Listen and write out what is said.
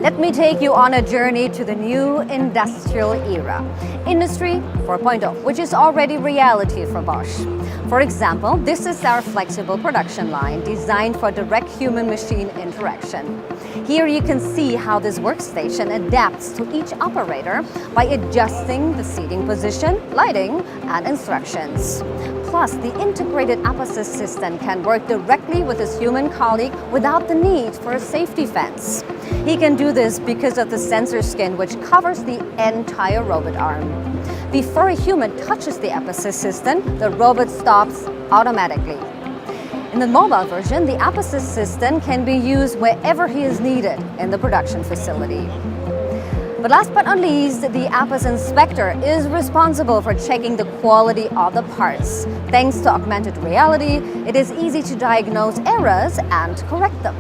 Let me take you on a journey to the new industrial era, Industry 4.0, which is already reality for Bosch. For example, this is our flexible production line designed for direct human-machine interaction. Here you can see how this workstation adapts to each operator by adjusting the seating position, lighting, and instructions. Plus, the integrated app-assist system can work directly with his human colleague without the need for a safety fence. He can do this because of the sensor skin, which covers the entire robot arm. Before a human touches the app-assist system, the robot stops automatically. In the mobile version, the app-assist system can be used wherever he is needed in the production facility. But last but not least, the app-assist inspector is responsible for checking the quality of the parts. Thanks to augmented reality, it is easy to diagnose errors and correct them.